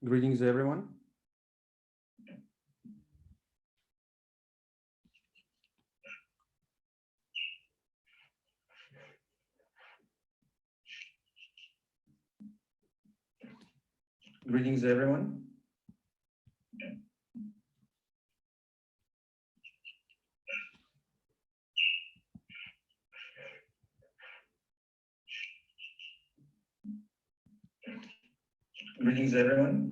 Greetings, everyone. Greetings, everyone. Greetings, everyone.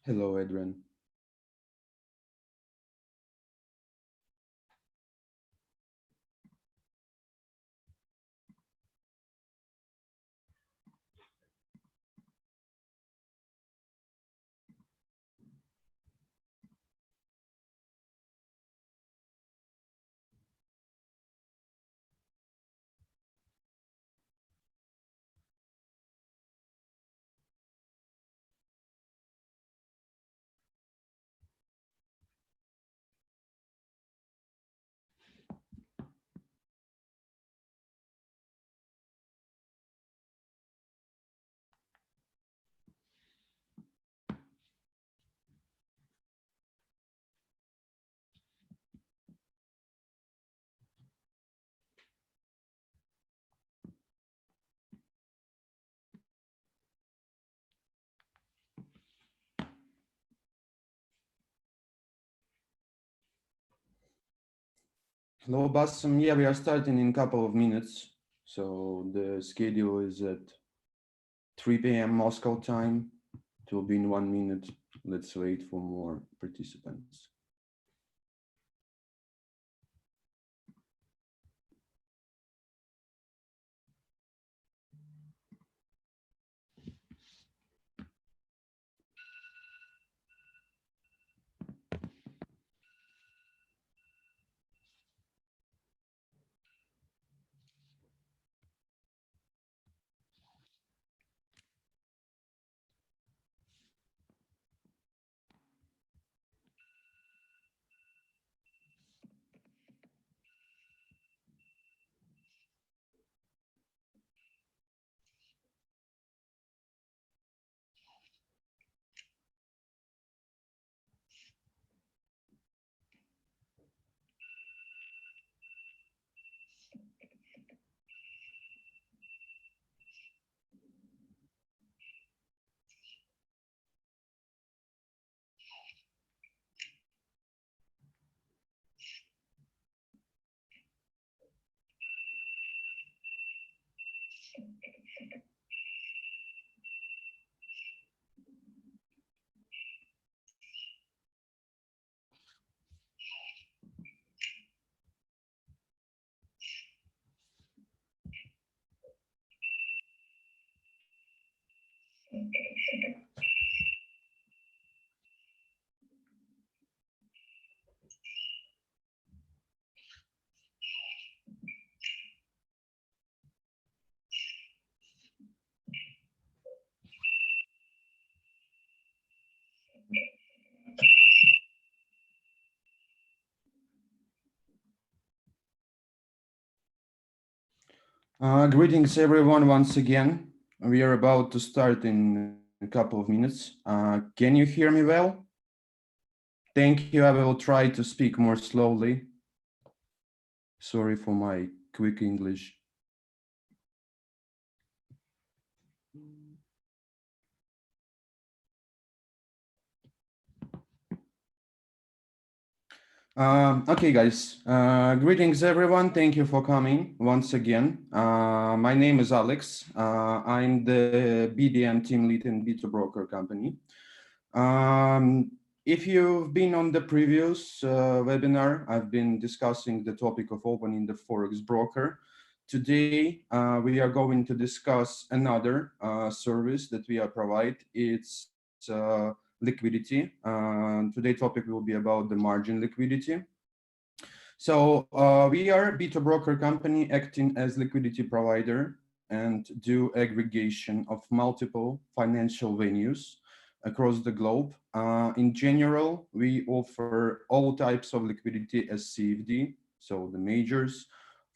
Hello, Adrian. Hello, Bassam. Yeah, we are starting in a couple of minutes. So the schedule is at 3 p.m. Moscow time. It will be in 1 minute. Let's wait for more participants. Greetings, everyone, once again. We are about to start in a couple of minutes. Can you hear me well? Thank you. I will try to speak more slowly. Sorry for my quick English. Okay, guys. Greetings, everyone. Thank you for coming once again. My name is Alex. I'm the BDM team lead in B2Broker company. If you've been on the previous webinar, I've been discussing the topic of opening the Forex broker. Today, we are going to discuss another service that we are provide. It's liquidity. Today's topic will be about the margin liquidity. So we are B2Broker company acting as liquidity provider and do aggregation of multiple financial venues across the globe. In general, we offer all types of liquidity as CFD, so the majors,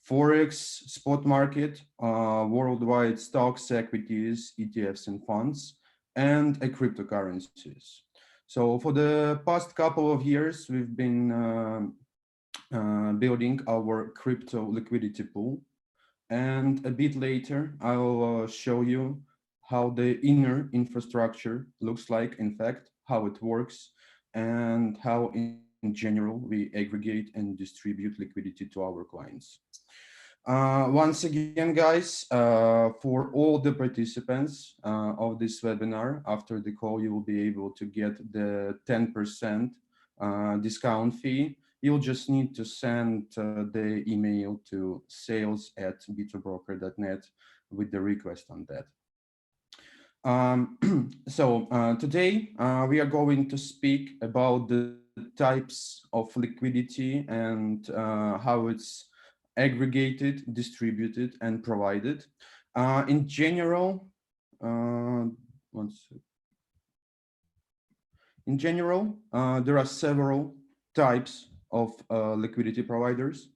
Forex, spot market, worldwide stocks, equities, ETFs and funds, and cryptocurrencies. So for the past couple of years, we've been building our crypto liquidity pool. And a bit later, I'll show you how the inner infrastructure looks like, in fact, how it works, and how in general we aggregate and distribute liquidity to our clients. Once again, guys, for all the participants of this webinar, after the call, you will be able to get the 10% discount fee. You'll just need to send the email to sales@b2broker.net with the request on that. Today we are going to speak about the types of liquidity and how it's aggregated, distributed, and provided. In general, there are several types of liquidity providers.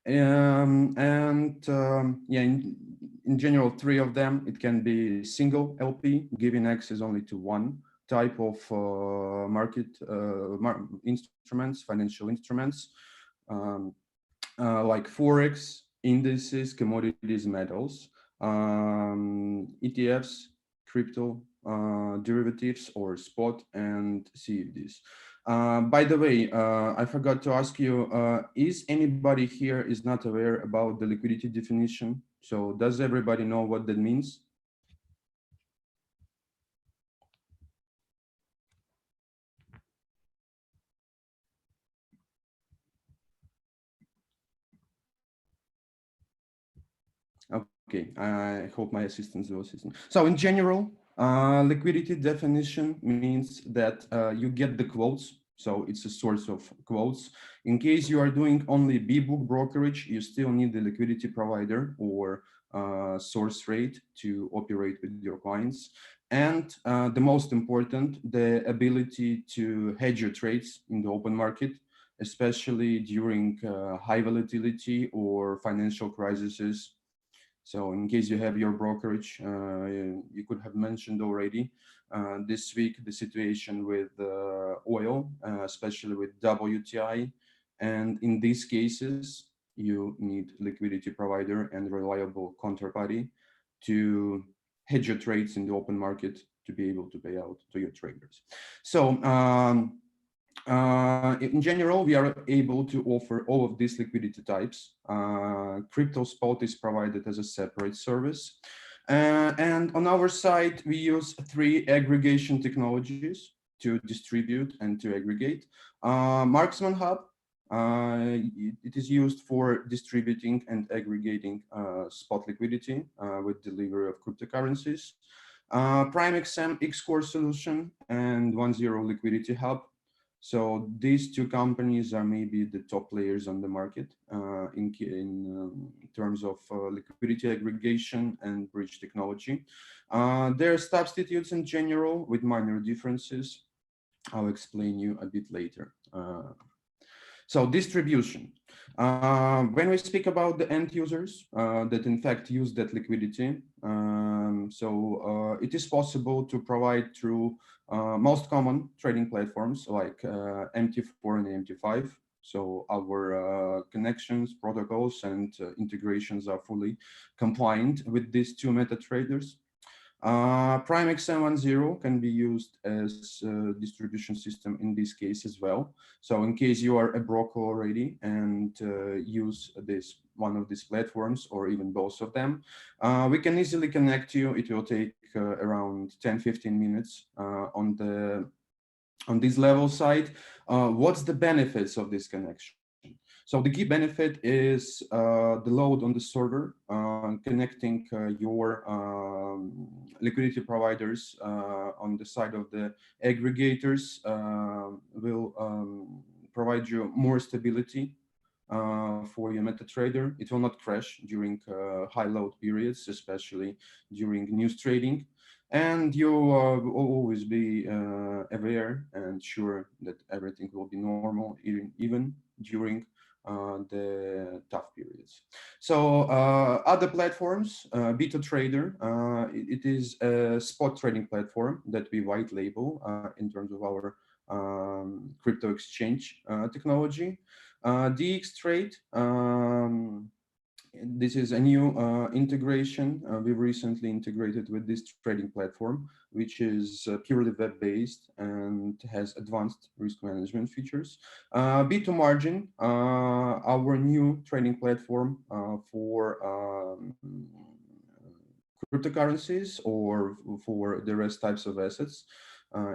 Yeah, in general, three of them. It can be single LP, giving access only to one type of market instruments, financial instruments, like Forex, indices, commodities, metals, ETFs, crypto, derivatives, or spot and CFDs. By the way, I forgot to ask you, is anybody here is not aware about the liquidity definition? So does everybody know what that means? Okay, I hope my assistants will assist me. So in general, liquidity definition means that you get the quotes. So it's a source of quotes. In case you are doing only B-book brokerage, you still need the liquidity provider or source rate to operate with your clients. And the most important, the ability to hedge your trades in the open market, especially during high volatility or financial crises. So in case you have your brokerage, you could have mentioned already this week the situation with oil, especially with WTI. And in these cases, you need liquidity provider and reliable counterparty to hedge your trades in the open market to be able to pay out to your traders. So in general, we are able to offer all of these liquidity types. Crypto spot is provided as a separate service. And on our side, we use three aggregation technologies to distribute and to aggregate. Marksman Hub, it is used for distributing and aggregating spot liquidity with delivery of cryptocurrencies. Prime XM X-Core solution and 1.0 Liquidity Hub. So these two companies are maybe the top players on the market in terms of liquidity aggregation and bridge technology. There are substitutes in general with minor differences. I'll explain you a bit later. So distribution. When we speak about the end users that in fact use that liquidity, it is possible to provide through most common trading platforms like MT4 and MT5. So our connections, protocols, and integrations are fully compliant with these two MetaTraders. Prime XM10 can be used as a distribution system in this case as well. So in case you are a broker already and use one of these platforms or even both of them, we can easily connect you. It will take around 10-15 minutes on this level side. What's the benefits of this connection? So the key benefit is the load on the server, connecting your liquidity providers on the side of the aggregators will provide you more stability for your MetaTrader. It will not crash during high load periods, especially during news trading. And you will always be aware and sure that everything will be normal, even during the tough periods. So other platforms, B2Trader, it is a spot trading platform that we white label in terms of our crypto exchange technology. DX Trade, this is a new integration. We've recently integrated with this trading platform, which is purely web-based and has advanced risk management features. B2Margin, our new trading platform for cryptocurrencies or for the rest types of assets.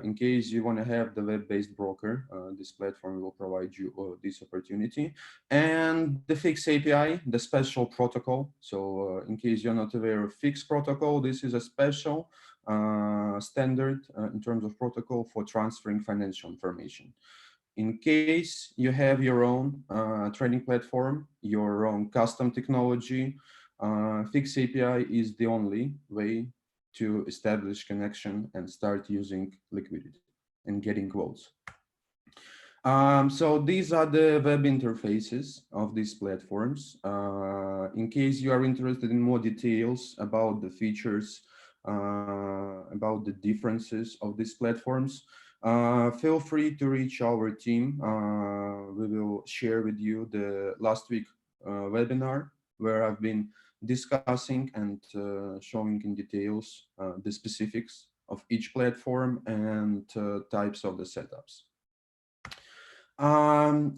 In case you want to have the web-based broker, this platform will provide you this opportunity. And the Fix API, the special protocol. So in case you're not aware of Fix protocol, this is a special standard in terms of protocol for transferring financial information. In case you have your own trading platform, your own custom technology, Fix API is the only way to establish connection and start using Liquidity and getting quotes. So these are the web interfaces of these platforms. In case you are interested in more details about the features, about the differences of these platforms, feel free to reach our team. We will share with you the last week webinar where I've been discussing and showing in details the specifics of each platform and types of the setups.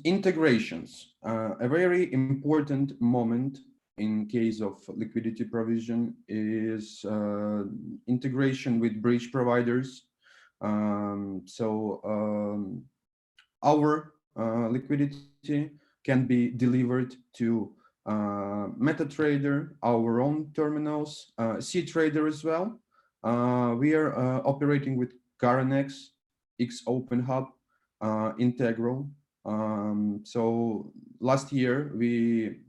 Integrations, a very important moment in case of liquidity provision is integration with bridge providers. Our liquidity can be delivered to MetaTrader, our own terminals, CTrader as well. We are operating with CurrentX, XOpenHub, Integral. So last year we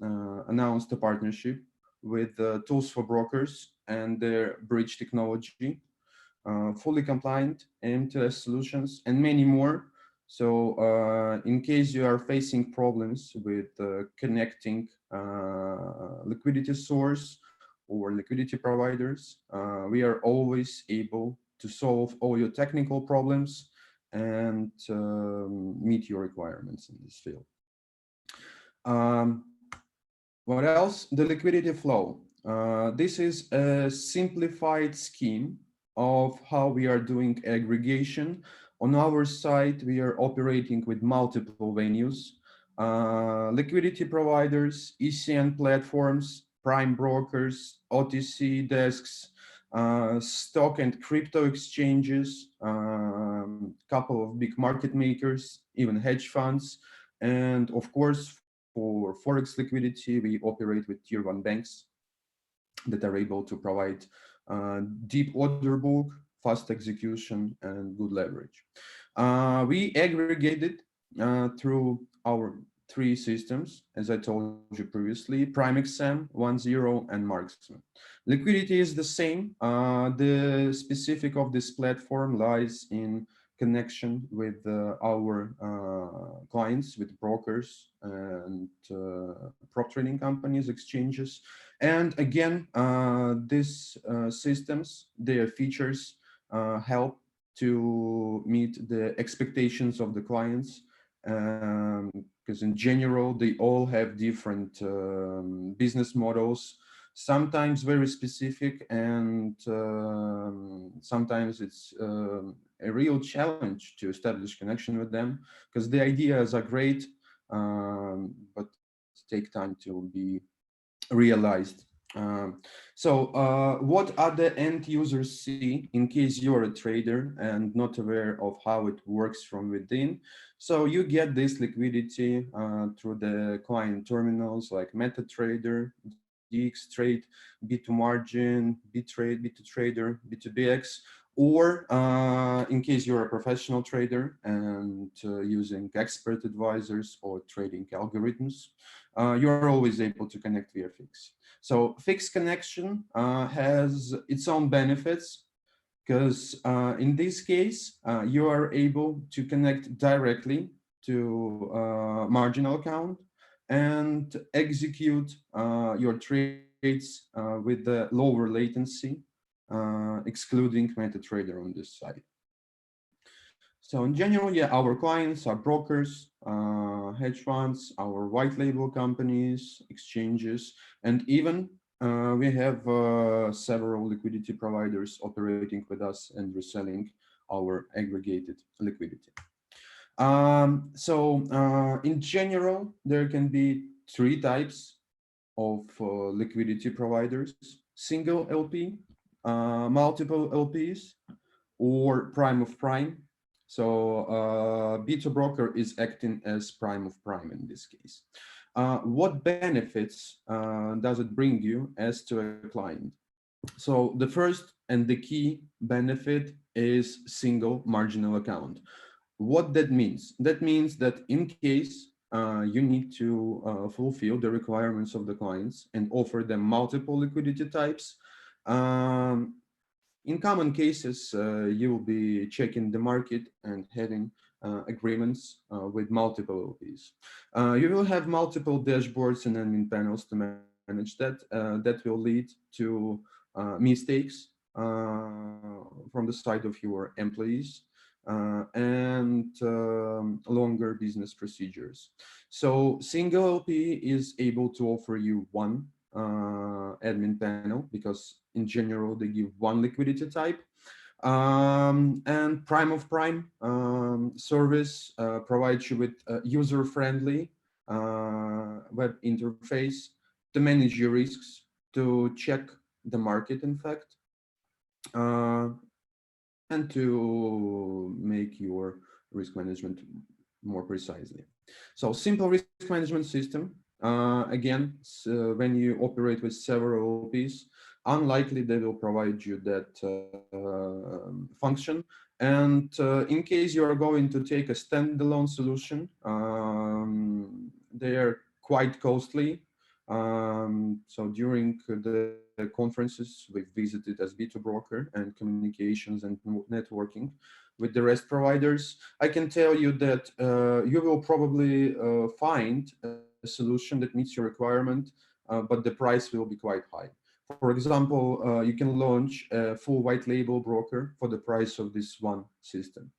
announced a partnership with Tools for Brokers and their bridge technology, fully compliant MTS solutions, and many more. So in case you are facing problems with connecting liquidity source or liquidity providers, we are always able to solve all your technical problems and meet your requirements in this field. What else? The liquidity flow. This is a simplified scheme of how we are doing aggregation. On our side, we are operating with multiple venues, liquidity providers, ECN platforms, prime brokers, OTC desks, stock and crypto exchanges, couple of big market makers, even hedge funds, and of course, for Forex liquidity, we operate with tier 1 banks that are able to provide deep order book, fast execution, and good leverage. We aggregated through our 3 systems, as I told you previously, Prime XM, 1.0, and Marksman. Liquidity is the same. The specific of this platform lies in connection with our clients, with brokers and prop trading companies, exchanges. And again, these systems, their features help to meet the expectations of the clients, because in general, they all have different business models. sometimes very specific, and sometimes it's a real challenge to establish connection with them, because the ideas are great, but take time to be realized. What other end users see, in case you're a trader and not aware of how it works from within? So you get this liquidity through the client terminals like MetaTrader, DXTrade, B2Margin, BTrade, B2Trader, B2BX, or in case you're a professional trader and using expert advisors or trading algorithms, you're always able to connect via Fix. So fixed connection has its own benefits, because in this case, you are able to connect directly to marginal account and execute your trades with the lower latency, excluding MetaTrader on this side. So in general, yeah, our clients are brokers, hedge funds, our white label companies, exchanges, and even we have several liquidity providers operating with us and reselling our aggregated liquidity. In general, there can be three types of liquidity providers: single LP, multiple LPs, or prime of prime. So B2Broker is acting as prime of prime in this case. What benefits does it bring you as to a client? So the first and the key benefit is single marginal account. What that means? That means that in case you need to fulfill the requirements of the clients and offer them multiple liquidity types, in common cases, you will be checking the market and having agreements with multiple LPs. You will have multiple dashboards and admin panels to manage that. That will lead to mistakes from the side of your employees and longer business procedures. So single LP is able to offer you one admin panel, because in general they give one liquidity type, and prime of prime service provides you with a user-friendly web interface to manage your risks, to check the market, in fact, and to make your risk management more precisely. So simple risk management system. Again, so when you operate with several LPs, unlikely they will provide you that function. And in case you are going to take a standalone solution, they are quite costly. So during the conferences we've visited as B2Broker and communications and networking with the rest providers, I can tell you that you will probably find a solution that meets your requirement, but the price will be quite high. For example, you can launch a full white label broker for the price of this one system.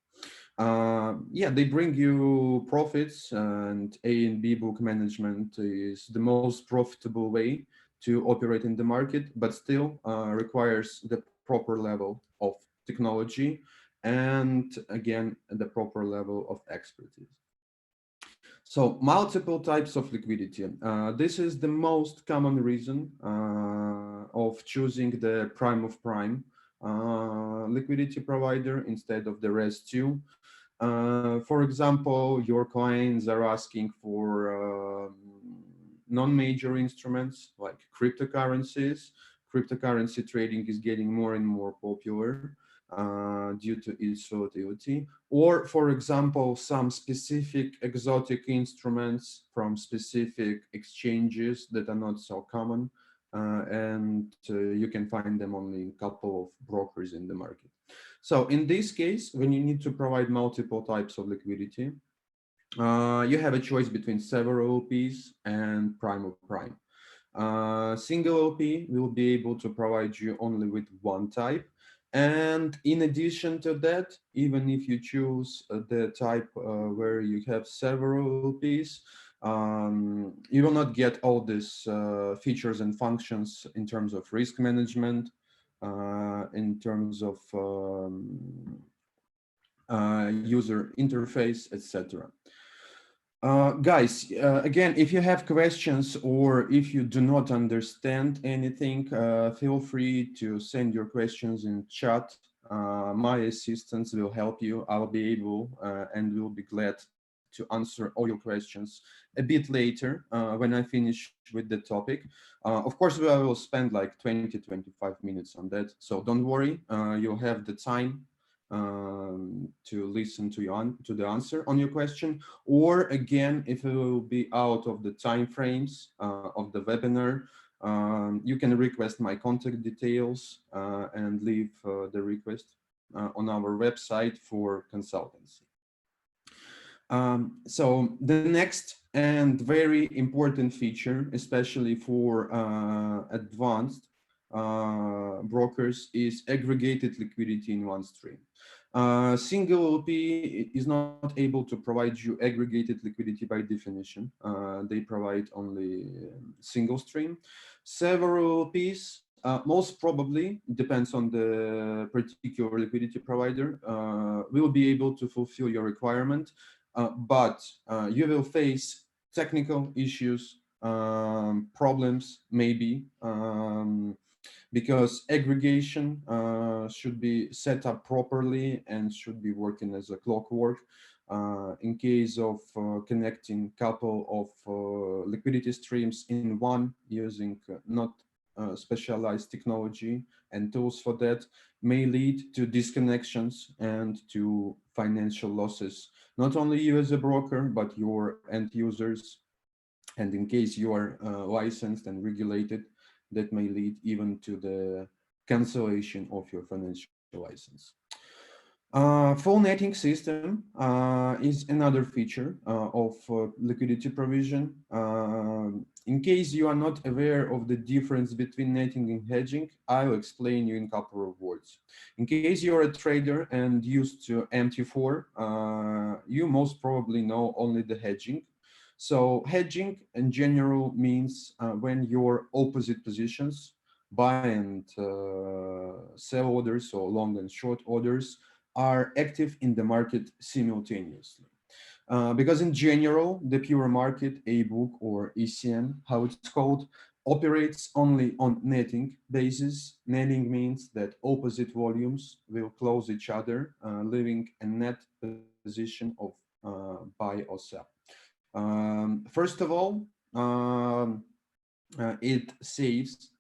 Yeah, they bring you profits, and A and B book management is the most profitable way to operate in the market, but still requires the proper level of technology and, again, the proper level of expertise. So multiple types of liquidity. This is the most common reason of choosing the prime of prime liquidity provider instead of the rest two. For example, your clients are asking for non-major instruments like cryptocurrencies. Cryptocurrency trading is getting more and more popular due to its volatility. Or, for example, some specific exotic instruments from specific exchanges that are not so common, and you can find them only in a couple of brokers in the market. So in this case, when you need to provide multiple types of liquidity, you have a choice between several LPs and prime of prime. Single LP will be able to provide you only with one type. And in addition to that, even if you choose the type where you have several LPs, You will not get all these features and functions in terms of risk management, in terms of user interface, etc. Guys, again, if you have questions or if you do not understand anything, feel free to send your questions in chat. My assistants will help you. I'll be able and will be glad to answer all your questions a bit later when I finish with the topic. Of course, I will spend like 20-25 minutes on that. So don't worry, you'll have the time to listen to the answer on your question. Or again, if it will be out of the time frames of the webinar, you can request my contact details and leave the request on our website for consultancy. So the next and very important feature, especially for advanced brokers, is aggregated liquidity in one stream. Single LP is not able to provide you aggregated liquidity by definition. They provide only single stream. Several LPs, most probably, depends on the particular liquidity provider, will be able to fulfill your requirement, but you will face technical issues, problems, maybe, because aggregation should be set up properly and should be working as a clockwork. In case of connecting couple of liquidity streams in one using not specialized technology and tools for that, may lead to disconnections and to financial losses. Not only you as a broker, but your end users. And in case you are licensed and regulated, that may lead even to the cancellation of your financial license. Full netting system is another feature of liquidity provision. In case you are not aware of the difference between netting and hedging, I'll explain you in a couple of words. In case you're a trader and used to MT4, you most probably know only the hedging. So hedging in general means when your opposite positions, buy and sell orders, or long and short orders, are active in the market simultaneously. Because in general, the pure market, A-book or ECN, how it's called, operates only on netting basis. Netting means that opposite volumes will close each other, leaving a net position of buy or sell. First of all, it saves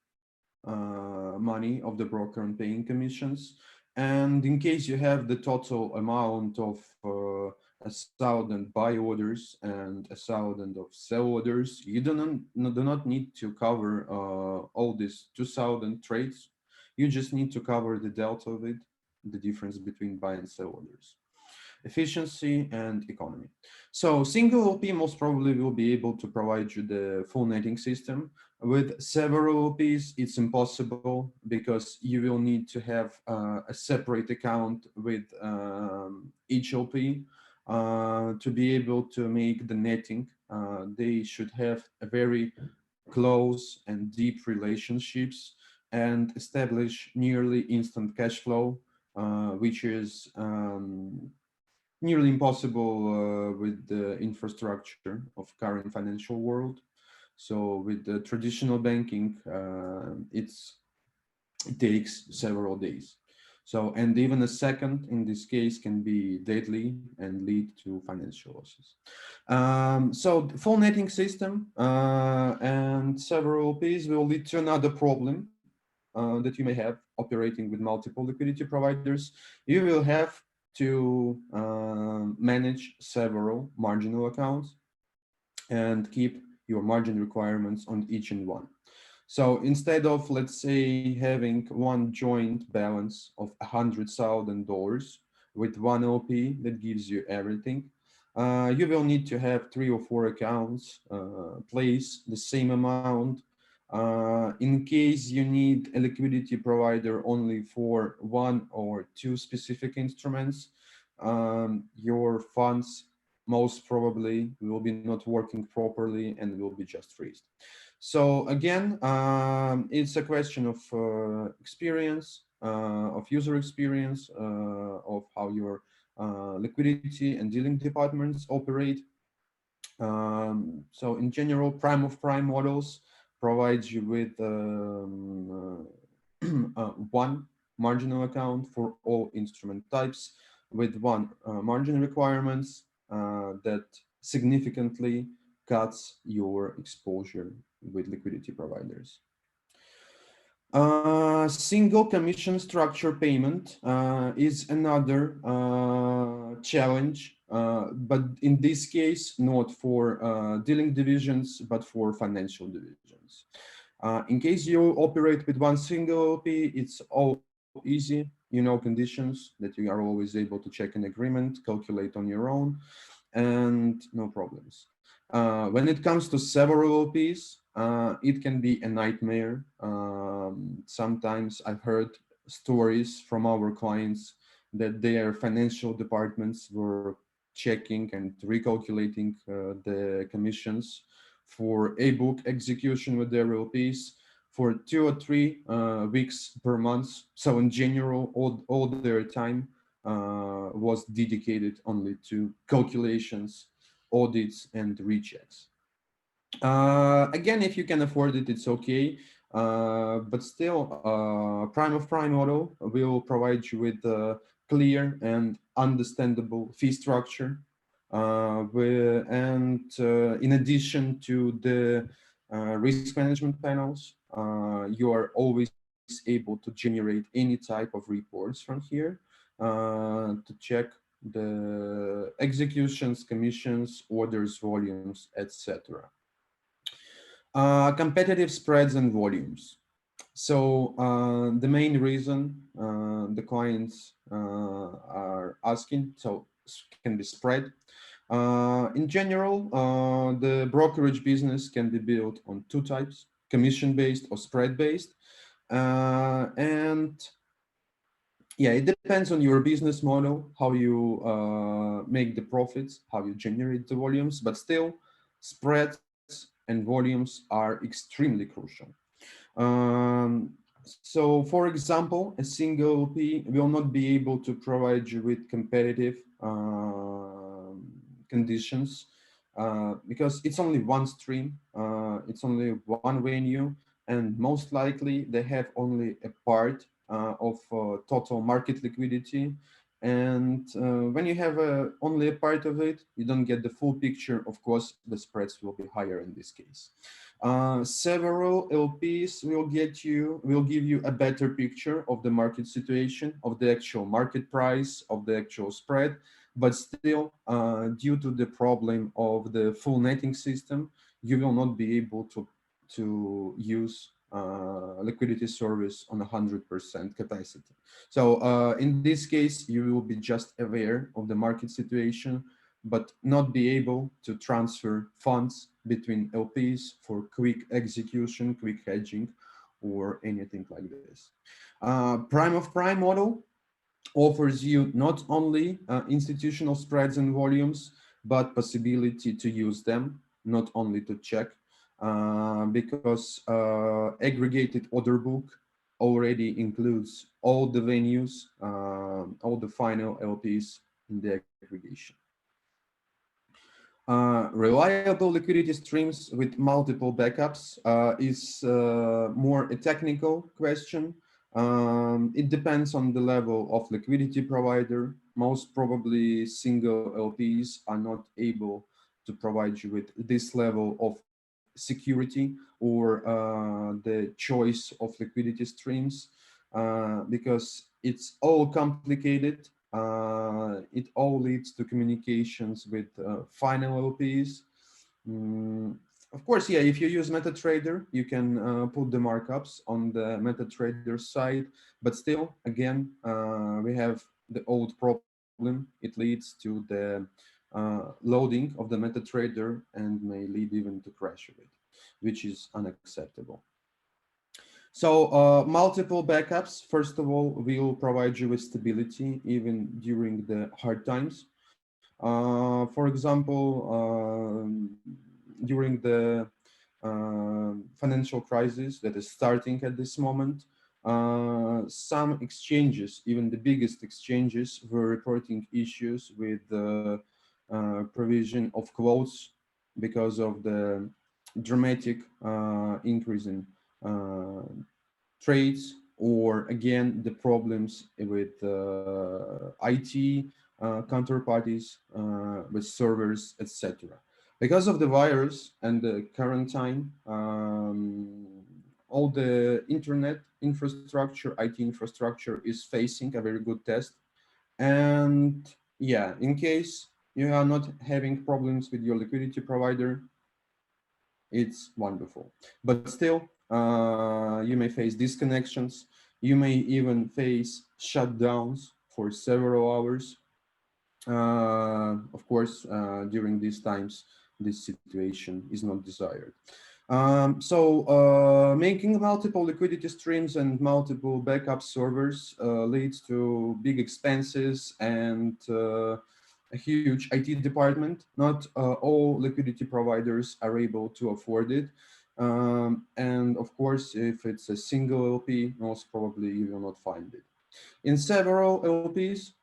money of the broker on paying commissions. And in case you have the total amount of 1,000 buy orders and 1,000 of sell orders, you do not need to cover all these 2,000 trades. You just need to cover the delta of it, the difference between buy and sell orders. Efficiency and economy. So single LP most probably will be able to provide you the full netting system. With several LPs, it's impossible because you will need to have a separate account with each LP to be able to make the netting. They should have a very close and deep relationships and establish nearly instant cash flow, which is nearly impossible with the infrastructure of current financial world. So with the traditional banking, it takes several days. So, and even a second in this case can be deadly and lead to financial losses. So the full netting system and several LPs will lead to another problem that you may have operating with multiple liquidity providers. You will have to manage several marginal accounts and keep your margin requirements on each and one. So instead of, let's say, having one joint balance of $100,000 with one LP that gives you everything, you will need to have 3 or 4 accounts, place the same amount. In case you need a liquidity provider only for 1 or 2 specific instruments, your funds most probably will be not working properly and will be just freezed. So again, it's a question of experience, of user experience, of how your liquidity and dealing departments operate. So in general, prime of prime models provides you with one marginal account for all instrument types with one margin requirements that significantly cuts your exposure with liquidity providers. Single commission structure payment is another challenge, but in this case, not for dealing divisions, but for financial divisions. In case you operate with one single LP, it's all easy. You know conditions that you are always able to check an agreement, calculate on your own, and no problems. When it comes to several LPs, it can be a nightmare. Sometimes I've heard stories from our clients that their financial departments were checking and recalculating the commissions for a book execution with their LPs for 2 or 3 weeks per month. So in general, all their time was dedicated only to calculations, audits, and rechecks. Again, if you can afford it, it's okay. But still, prime of prime model will provide you with a clear and understandable fee structure. In addition to the risk management panels, you are always able to generate any type of reports from here to check the executions, commissions, orders, volumes, etc. Competitive spreads and volumes. So the main reason the clients are asking, so can be spread. In general, the brokerage business can be built on 2 types, commission-based or spread-based. And yeah, it depends on your business model, how you make the profits, how you generate the volumes, but still spreads and volumes are extremely crucial. So for example, a single LP will not be able to provide you with competitive conditions because it's only one stream, it's only one venue, and most likely they have only a part of total market liquidity. And when you have only a part of it, you don't get the full picture. Of course, the spreads will be higher in this case. Several LPs will give you a better picture of the market situation, of the actual market price, of the actual spread, but still, due to the problem of the full netting system, you will not be able to use liquidity service on 100% capacity. So in this case, you will be just aware of the market situation, but not be able to transfer funds between LPs for quick execution, quick hedging, or anything like this. Prime of prime model offers you not only institutional spreads and volumes, but possibility to use them, not only to check, because aggregated order book already includes all the venues, all the final LPs in the aggregation. Reliable liquidity streams with multiple backups is more a technical question. It depends on the level of liquidity provider. Most probably single LPs are not able to provide you with this level of security or the choice of liquidity streams because it's all complicated. It all leads to communications with final LPs. Of course, yeah, if you use MetaTrader, you can put the markups on the MetaTrader side, but still, again, we have the old problem. It leads to the loading of the MetaTrader and may lead even to crash of it, which is unacceptable. So multiple backups, first of all, will provide you with stability even during the hard times. For example, during the financial crisis that is starting at this moment, some exchanges, even the biggest exchanges, were reporting issues with the provision of quotes because of the dramatic increase in trades, or again the problems with IT counterparties, with servers, etc. Because of the virus and the current time, all the internet infrastructure, IT infrastructure is facing a very good test. And yeah, in case you are not having problems with your liquidity provider, it's wonderful. But still, you may face disconnections. You may even face shutdowns for several hours. Of course, during these times, this situation is not desired. Making multiple liquidity streams and multiple backup servers leads to big expenses and a huge IT department. Not all liquidity providers are able to afford it. And of course, if it's a single LP, most probably you will not find it. In several LPs,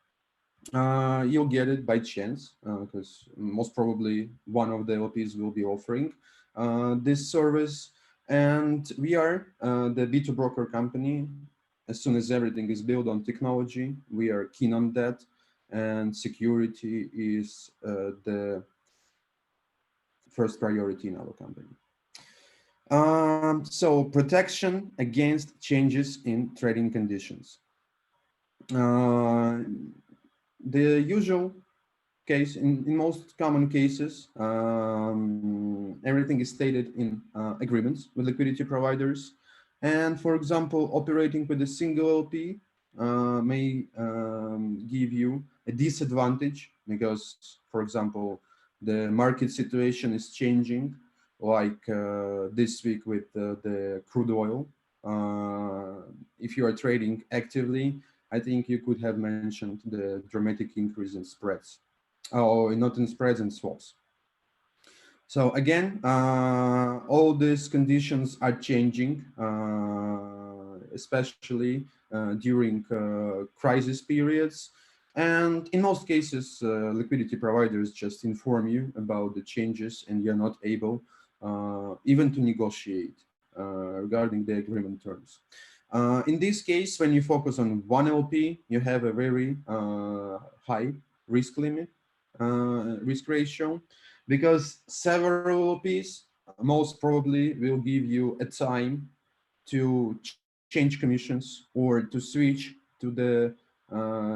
you'll get it by chance, because most probably one of the LPs will be offering this service. And we are the B2Broker company. As soon as everything is built on technology, we are keen on that. And security is the first priority in our company. So protection against changes in trading conditions. The usual case, in most common cases, everything is stated in agreements with liquidity providers. And for example, operating with a single LP may give you a disadvantage because, for example, the market situation is changing, like this week with the crude oil. If you are trading actively, I think you could have mentioned the dramatic increase in spreads. Oh, not in spreads and swaps. So again, all these conditions are changing, especially during crisis periods. And in most cases, liquidity providers just inform you about the changes, and you're not able even to negotiate regarding the agreement terms. In this case, when you focus on one LP, you have a very high risk limit, risk ratio, because several LPs most probably will give you a time to change commissions or to switch to the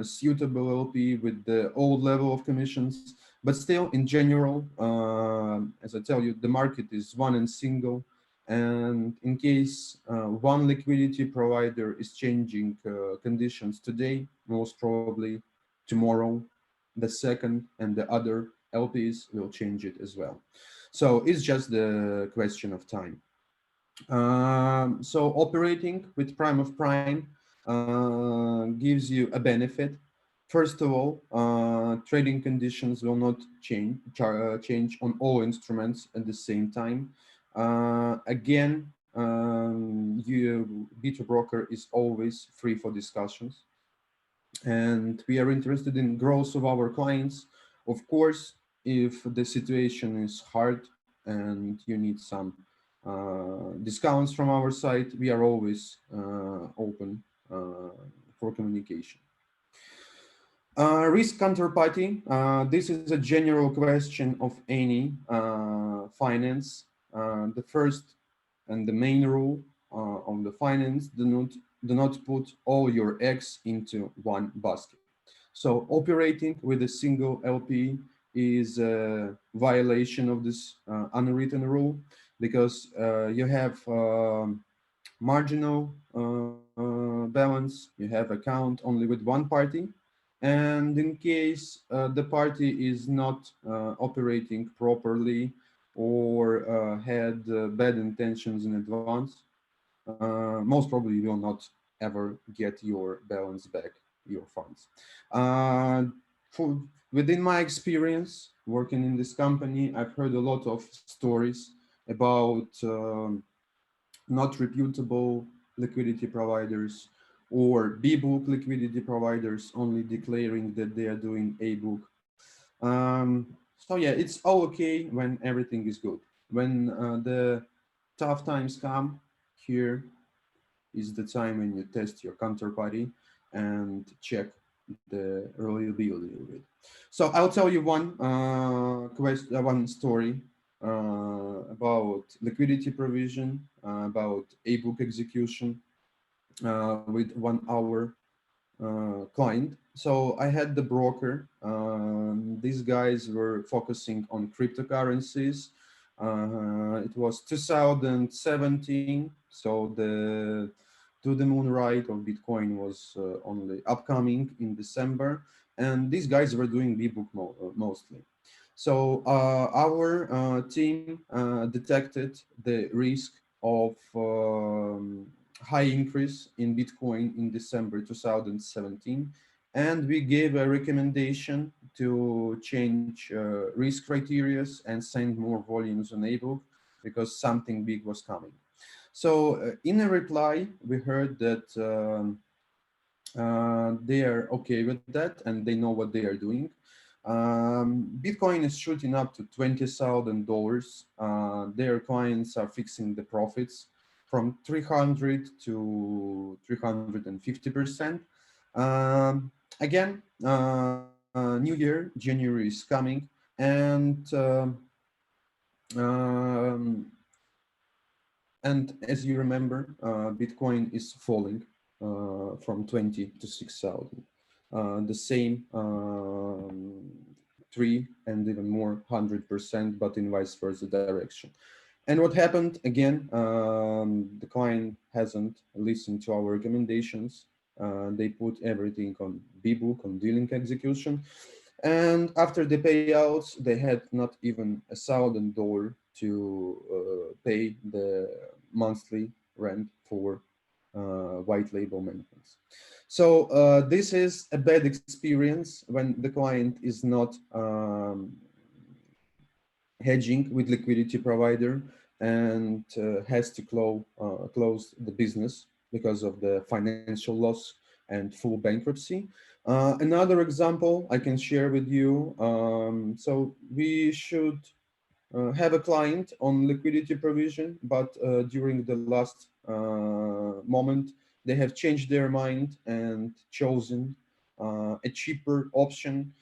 suitable LP with the old level of commissions. But still, in general, as I tell you, the market is one and single. And in case one liquidity provider is changing conditions today, most probably tomorrow, the second and the other LPs will change it as well. So it's just the question of time. So operating with prime of prime gives you a benefit. First of all, trading conditions will not change on all instruments at the same time. Again, B2Broker is always free for discussions, and we are interested in growth of our clients. Of course, if the situation is hard and you need some discounts from our side, we are always open for communication. Risk counterparty. This is a general question of any finance. The first and the main rule of the finance: do not put all your eggs into one basket. So operating with a single LP is a violation of this unwritten rule, because you have marginal balance, you have account only with one party. And in case the party is not operating properly or had bad intentions in advance, most probably you will not ever get your balance back, your funds. for within my experience working in this company, I've heard a lot of stories about not reputable liquidity providers or B-book liquidity providers only declaring that they are doing A-book. So yeah, it's all okay when everything is good. When the tough times come, here is the time when you test your counterparty and check the reliability of it. So I'll tell you one story about liquidity provision, about a-book execution with 1 hour client. So I had the broker. These guys were focusing on cryptocurrencies. It was 2017, so the to the moon ride of Bitcoin was only upcoming in December, and these guys were doing B-book mostly. So our team detected the risk of high increase in Bitcoin in December 2017, and we gave a recommendation to change risk criteria and send more volumes on ebook because something big was coming. So in a reply, we heard that they are okay with that and they know what they are doing. Bitcoin is shooting up to $20,000. Their clients are fixing the profits from 300 to 350%. Again, New Year, January is coming, and um, as you remember, Bitcoin is falling from 20 to 6,000. The same 3 and even more 100%, but in vice versa direction. And what happened again? The client hasn't listened to our recommendations. They put everything on B-book, on dealing execution. And after the payouts, they had not even $1,000 to pay the monthly rent for white label maintenance. So this is a bad experience when the client is not hedging with liquidity provider and has to close the business because of the financial loss and full bankruptcy. Another example I can share with you. So we should have a client on liquidity provision, but during the last moment, they have changed their mind and chosen a cheaper option.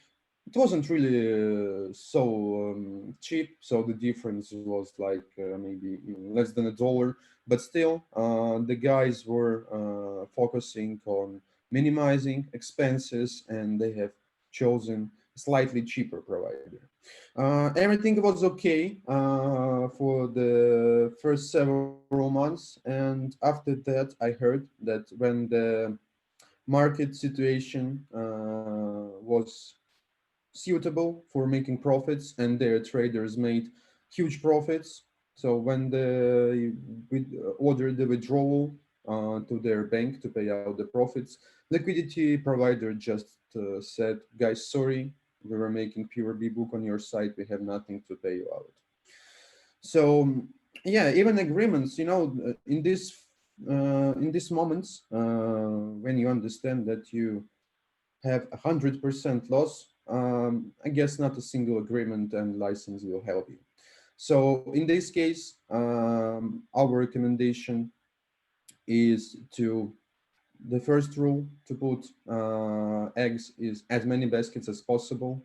It wasn't really so cheap, so the difference was like maybe less than $1, but still the guys were focusing on minimizing expenses and they have chosen a slightly cheaper provider. Everything was okay for the first several months, and after that I heard that when the market situation was suitable for making profits and their traders made huge profits. So when they ordered the withdrawal to their bank to pay out the profits, liquidity provider just said, guys, sorry, we were making pure B-book on your site. We have nothing to pay you out. So yeah, even agreements, in these moments, when you understand that you have 100% loss, I guess not a single agreement and license will help you. So in this case, our recommendation is to, the first rule to put eggs is as many baskets as possible,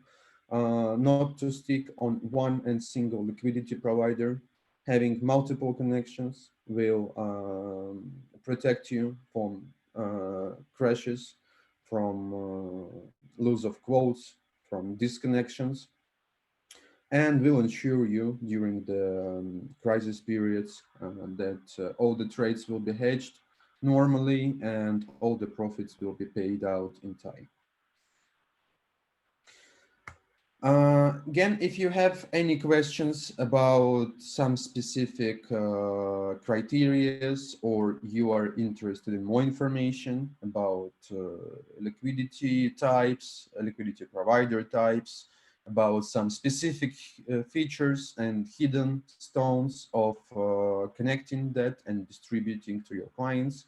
not to stick on one and single liquidity provider. Having multiple connections will protect you from crashes, from loss of quotes, from disconnections, and will ensure you during the crisis periods that all the trades will be hedged normally and all the profits will be paid out in time. Again, if you have any questions about some specific criterias, or you are interested in more information about liquidity types, liquidity provider types, about some specific features and hidden stones of connecting that and distributing to your clients,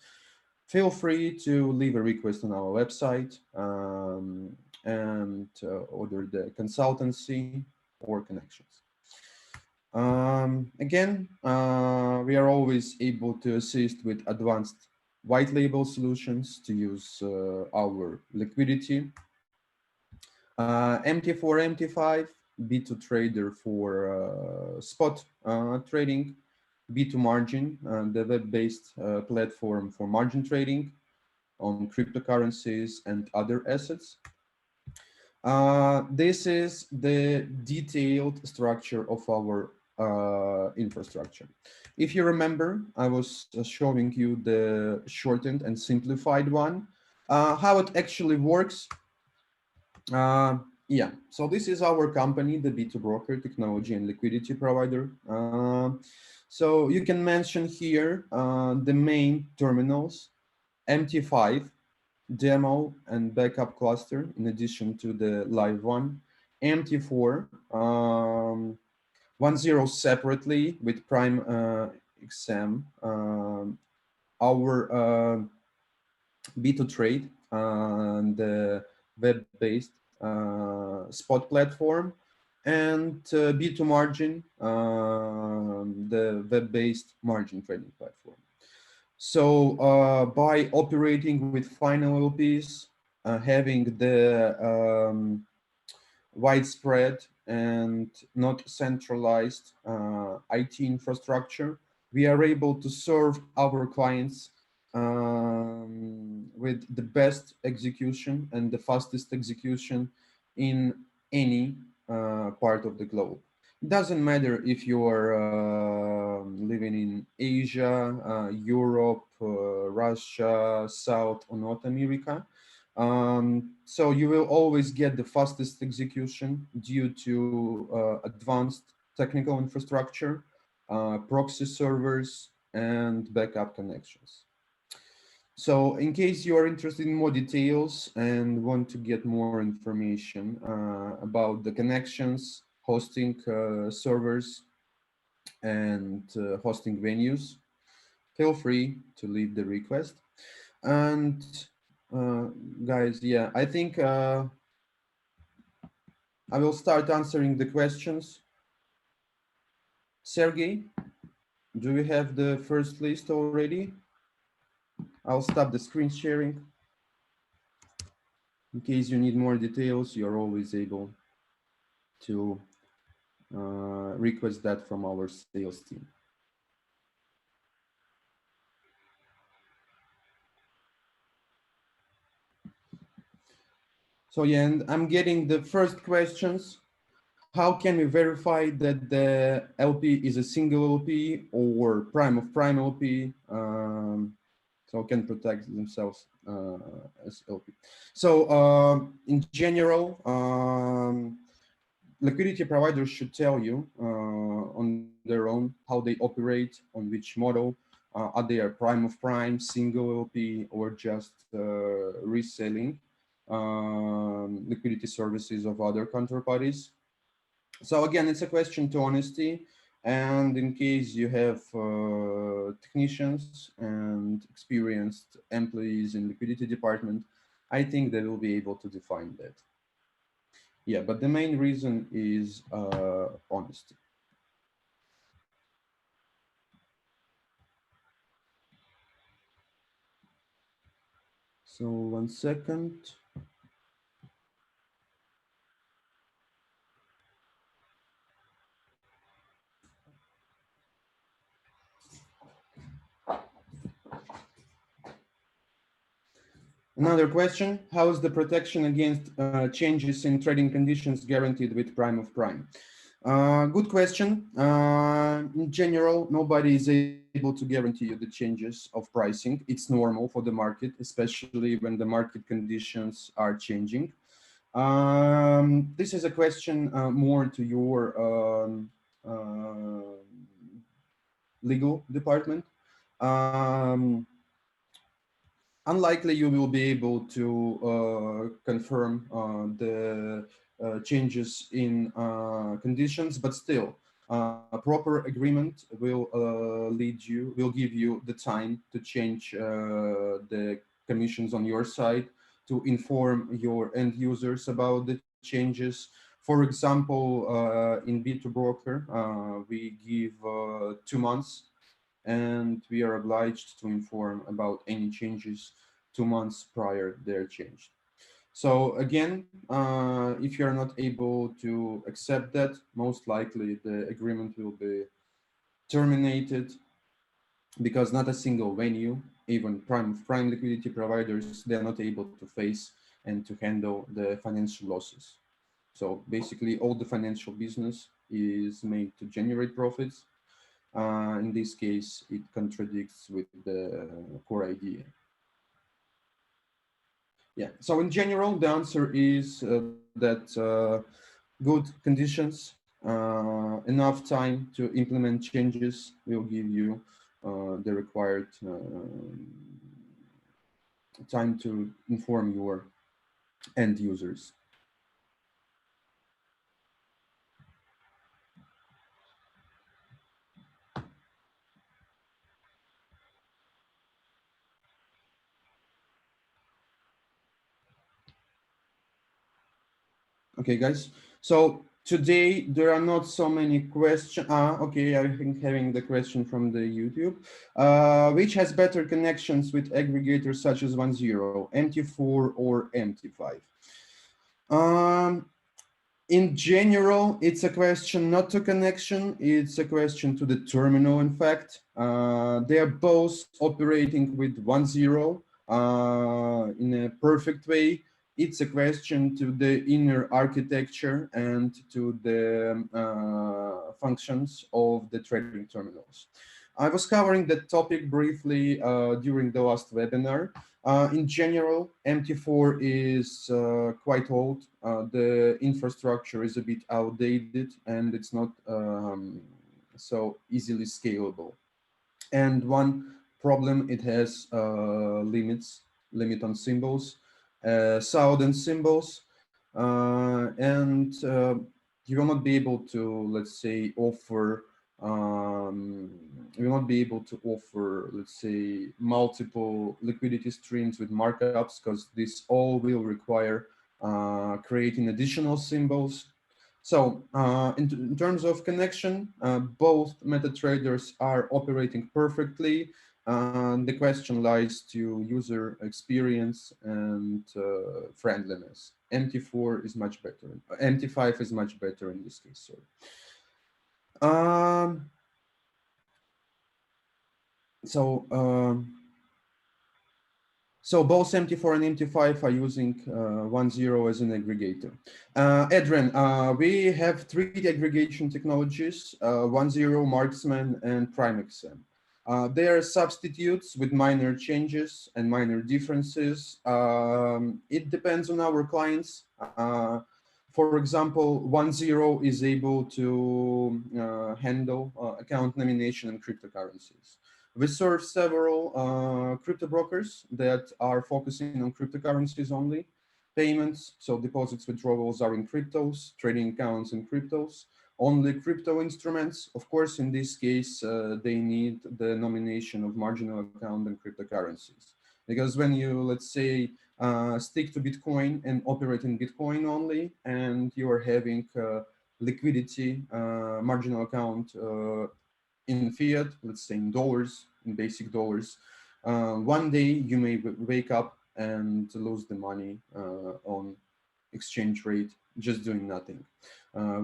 feel free to leave a request on our website and order the consultancy or connections. Again, we are always able to assist with advanced white label solutions to use our liquidity. MT4, MT5, B2 Trader for spot trading, B2 Margin, the web-based platform for margin trading on cryptocurrencies and other assets. This is the detailed structure of our infrastructure. If you remember, I was showing you the shortened and simplified one. How it actually works. Yeah, so this is our company, the B2Broker Technology and Liquidity Provider. So you can mention here the main terminals, MT5, demo and backup cluster, in addition to the live one, MT4, 1.0 separately with Prime XM, our B2 Trade, the web-based spot platform, and B2 Margin, the web-based margin trading platform. So by operating with final LPs, having the widespread and not centralized IT infrastructure, we are able to serve our clients with the best execution and the fastest execution in any part of the globe. It doesn't matter if you are living in Asia, Europe, Russia, South or North America. So you will always get the fastest execution due to advanced technical infrastructure, proxy servers, and backup connections. So in case you are interested in more details and want to get more information about the connections, hosting servers, and hosting venues, feel free to leave the request. And guys, yeah, I think I will start answering the questions. Sergey, do we have the first list already? I'll stop the screen sharing. In case you need more details, you're always able to request that from our sales team. So yeah, and I'm getting the first questions. How can we verify that the LP is a single LP or prime of prime LP? So can protect themselves as LP. So in general, liquidity providers should tell you on their own how they operate, on which model. Are they a prime of prime, single LP, or just reselling liquidity services of other counterparties? So again, it's a question to honesty. And in case you have technicians and experienced employees in liquidity department, I think they will be able to define that. Yeah, but the main reason is honesty. So 1 second. Another question, how is the protection against changes in trading conditions guaranteed with prime of prime? Good question. In general, nobody is able to guarantee you the changes of pricing. It's normal for the market, especially when the market conditions are changing. This is a question more to your legal department. Unlikely you will be able to confirm the changes in conditions, but still, a proper agreement will give you the time to change the commissions on your side, to inform your end users about the changes. For example, in B2Broker, we give 2 months, and we are obliged to inform about any changes 2 months prior their change. So again, if you are not able to accept that, most likely the agreement will be terminated, because not a single venue, even prime liquidity providers, they are not able to face and to handle the financial losses. So basically all the financial business is made to generate profits. In this case, it contradicts with the core idea. Yeah, so in general, the answer is that good conditions, enough time to implement changes will give you the required time to inform your end users. Okay, guys. So today there are not so many questions. Okay, I think having the question from the YouTube. Which has better connections with aggregators such as 1.0, MT4 or MT5? In general, it's a question not to connection, it's a question to the terminal, in fact. They are both operating with 1.0 in a perfect way. It's a question to the inner architecture and to the functions of the trading terminals. I was covering that topic briefly during the last webinar. In general, MT4 is quite old. The infrastructure is a bit outdated, and it's not so easily scalable. And one problem, it has limit on symbols, southern symbols, and you will not be able to, let's say, offer we will not be able to offer, let's say, multiple liquidity streams with markups, because this all will require creating additional symbols. So in terms of connection, both MetaTraders are operating perfectly. The question lies to user experience and friendliness. MT4 is much better. MT5 is much better in this case. Sorry. So both MT4 and MT5 are using 1.0 as an aggregator. Adrian, we have 3 aggregation technologies, 1.0, Marksman, and PrimeXM. They are substitutes with minor changes and minor differences. It depends on our clients. For example, 1.0 is able to handle account nomination and cryptocurrencies. We serve several crypto brokers that are focusing on cryptocurrencies only. Payments, so deposits, withdrawals are in cryptos, trading accounts in cryptos, only crypto instruments. Of course, in this case, they need the nomination of marginal account and cryptocurrencies. Because when you, let's say, stick to Bitcoin and operate in Bitcoin only, and you are having liquidity, marginal account in fiat, let's say in dollars, in basic dollars, one day you may wake up and lose the money on exchange rate just doing nothing,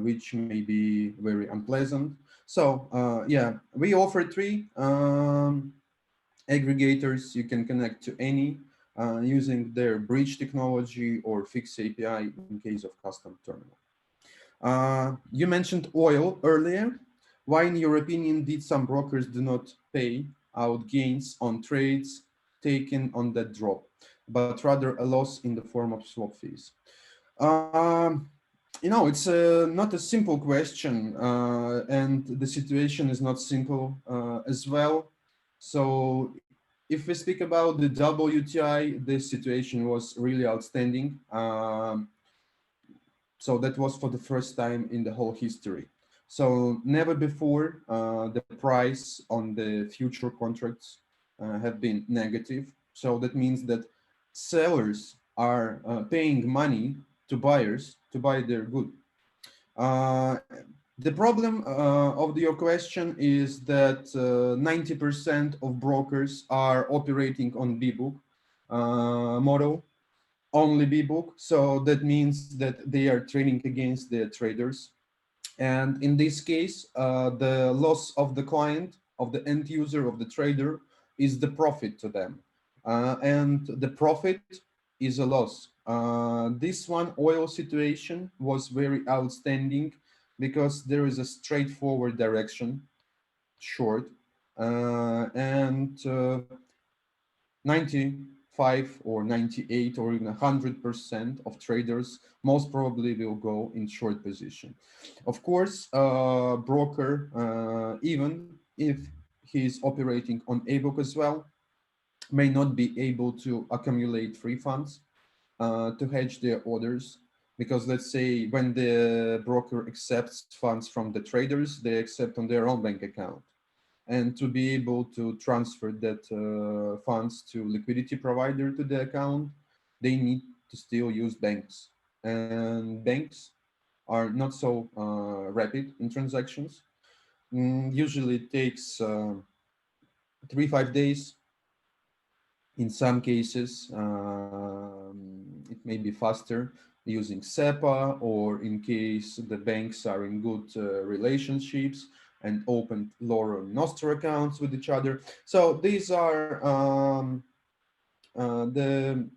which may be very unpleasant. So yeah, we offer 3 aggregators. You can connect to any using their bridge technology or fixed API in case of custom terminal. You mentioned oil earlier. Why, in your opinion, did some brokers do not pay out gains on trades taken on that drop, but rather a loss in the form of swap fees? Um, it's not a simple question, and the situation is not simple as well. So if we speak about the WTI, this situation was really outstanding. So that was for the first time in the whole history. So never before the price on the future contracts have been negative. So that means that sellers are paying money to buyers to buy their good. Uh, the problem of your question is that 90% of brokers are operating on B-book model, only B-book. So that means that they are trading against the traders. And in this case, the loss of the client, of the end user, of the trader is the profit to them. And the profit is a loss. This one oil situation was very outstanding because there is a straightforward direction, short, and 95 or 98 or even 100% of traders most probably will go in short position. Of course, broker, even if he's operating on ebook as well, may not be able to accumulate free funds to hedge their orders. Because let's say when the broker accepts funds from the traders, they accept on their own bank account, and to be able to transfer that funds to liquidity provider to the account, they need to still use banks. And banks are not so rapid in transactions. Usually it takes 3-5 days. In some cases, it may be faster using SEPA, or in case the banks are in good relationships and opened Laura and Nostra accounts with each other. So these are the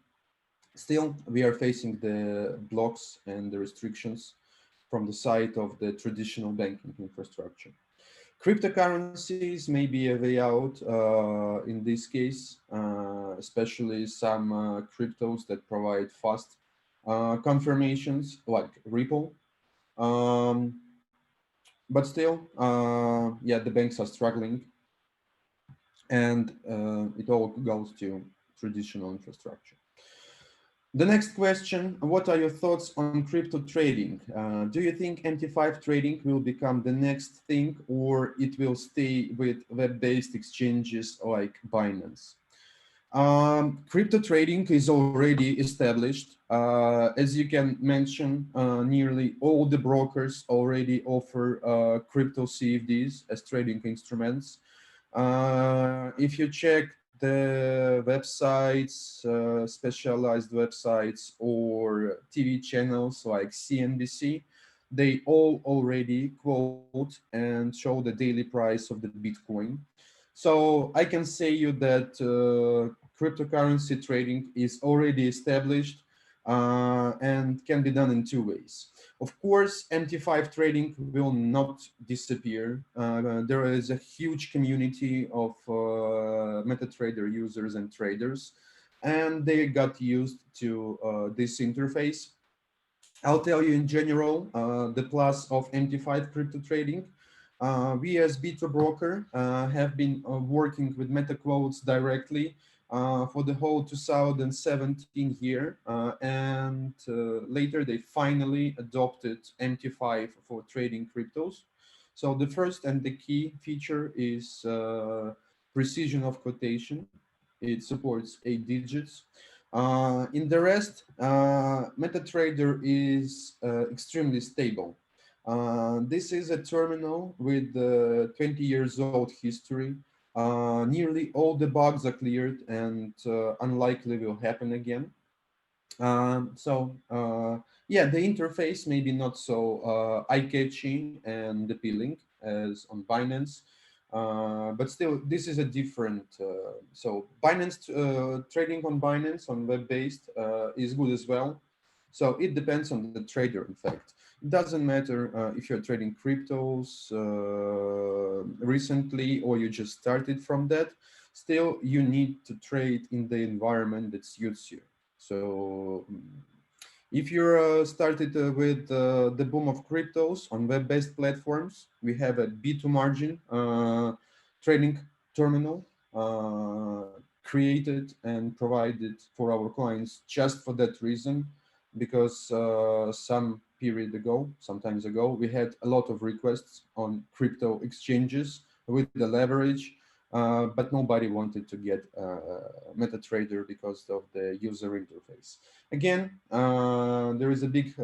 still we are facing the blocks and the restrictions from the side of the traditional banking infrastructure. Cryptocurrencies may be a way out in this case, especially some cryptos that provide fast confirmations like Ripple. Um, but still, yeah, the banks are struggling, and it all goes to traditional infrastructure. The next question, what are your thoughts on crypto trading? Do you think MT5 trading will become the next thing, or it will stay with web-based exchanges like Binance? Crypto trading is already established. As you can mention, nearly all the brokers already offer crypto CFDs as trading instruments. If you check the websites, specialized websites or TV channels like CNBC, they all already quote and show the daily price of the Bitcoin. So I can say you that cryptocurrency trading is already established and can be done in two ways. Of course, MT5 trading will not disappear. There is a huge community of MetaTrader users and traders, and they got used to this interface. I'll tell you in general the plus of MT5 crypto trading. We as B2Broker have been working with MetaQuotes directly for the whole 2017 year, and later they finally adopted MT5 for trading cryptos. So the first and the key feature is precision of quotation. It supports 8 digits. In the rest, MetaTrader is extremely stable. This is a terminal with 20 years old history. Nearly all the bugs are cleared and unlikely will happen again. Yeah, the interface maybe not so eye-catching and appealing as on Binance, but still this is a different. So Binance trading on Binance on web-based is good as well. So it depends on the trader. In fact, it doesn't matter if you're trading cryptos recently or you just started from that. Still, you need to trade in the environment that suits you. So If you're started with the boom of cryptos on web-based platforms, we have a B2 margin trading terminal created and provided for our clients just for that reason, because some times ago, we had a lot of requests on crypto exchanges with the leverage, but nobody wanted to get MetaTrader because of the user interface. Again, there is a big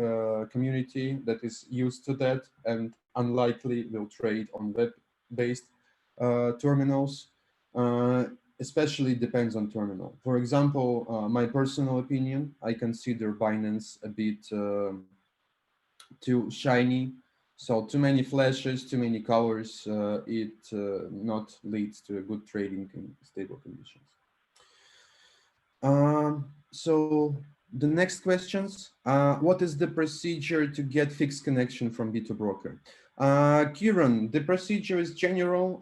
community that is used to that and unlikely will trade on web-based terminals. Especially depends on terminal. For example, my personal opinion, I consider Binance a bit too shiny. So too many flashes, too many colors, it not leads to a good trading in stable conditions. So the next questions, what is the procedure to get fixed connection from B2Broker? Kieran, the procedure is general.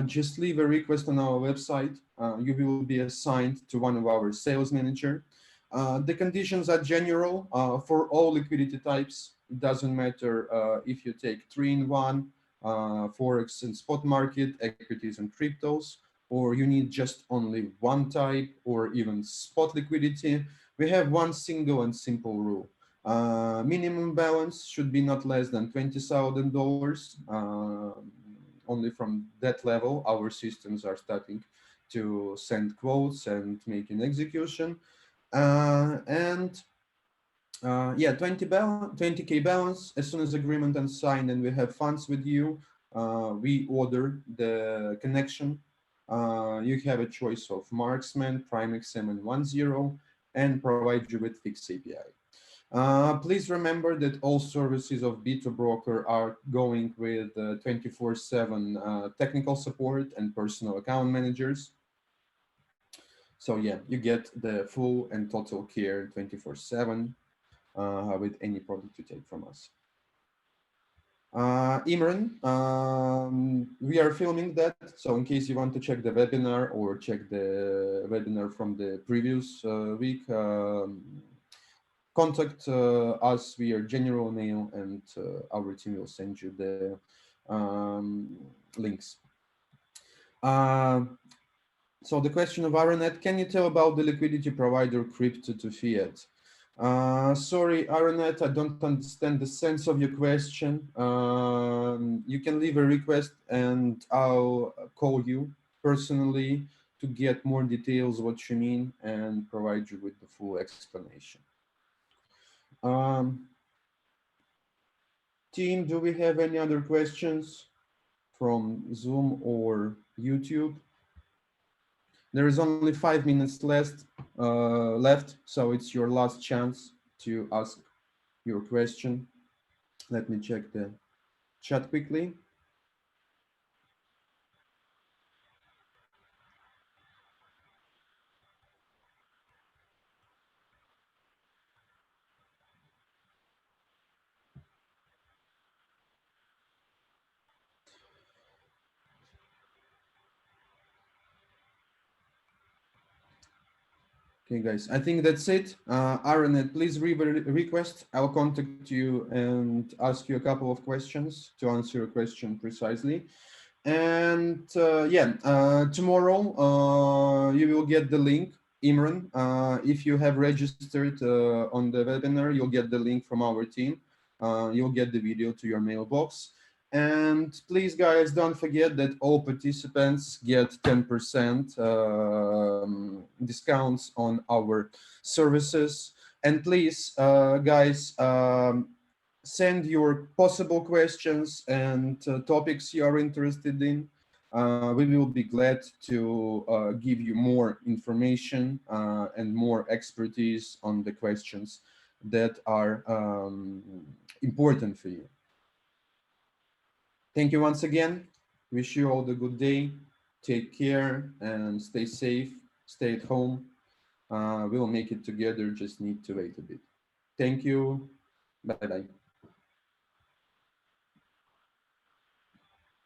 Just leave a request on our website. You will be assigned to one of our sales manager. The conditions are general for all liquidity types. It doesn't matter if you take 3-in-1, Forex and spot market, equities and cryptos, or you need just only one type, or even spot liquidity. We have one single and simple rule. Minimum balance should be not less than $20,000. Only from that level, our systems are starting to send quotes and making execution. Yeah, 20K balance. As soon as agreement is signed and we have funds with you, we order the connection. You have a choice of Marksman, Prime XM, and 1.0, and provide you with fixed API. Please remember that all services of B2Broker are going with 24/7 technical support and personal account managers. So yeah, you get the full and total care 24/7 with any product you take from us. Imran, we are filming that, so in case you want to check the webinar or check the webinar from the previous week, contact us via general mail, and our team will send you the links. So the question of Aronet, can you tell about the liquidity provider crypto to fiat? Sorry, Aronet, I don't understand the sense of your question. You can leave a request and I'll call you personally to get more details what you mean and provide you with the full explanation. Team, do we have any other questions from Zoom or YouTube? There is only 5 minutes left, so it's your last chance to ask your question. Let me check the chat quickly. Okay, guys, I think that's it. Aronet, please leave a request. I'll contact you and ask you a couple of questions to answer your question precisely. And tomorrow you will get the link, Imran. If you have registered on the webinar, you'll get the link from our team. You'll get the video to your mailbox. And please, guys, don't forget that all participants get 10% discounts on our services. And please, guys, send your possible questions and topics you are interested in. We will be glad to give you more information and more expertise on the questions that are important for you. Thank you once again. Wish you all the good day. Take care and stay safe. Stay at home. We'll make it together. Just need to wait a bit. Thank you. Bye-bye.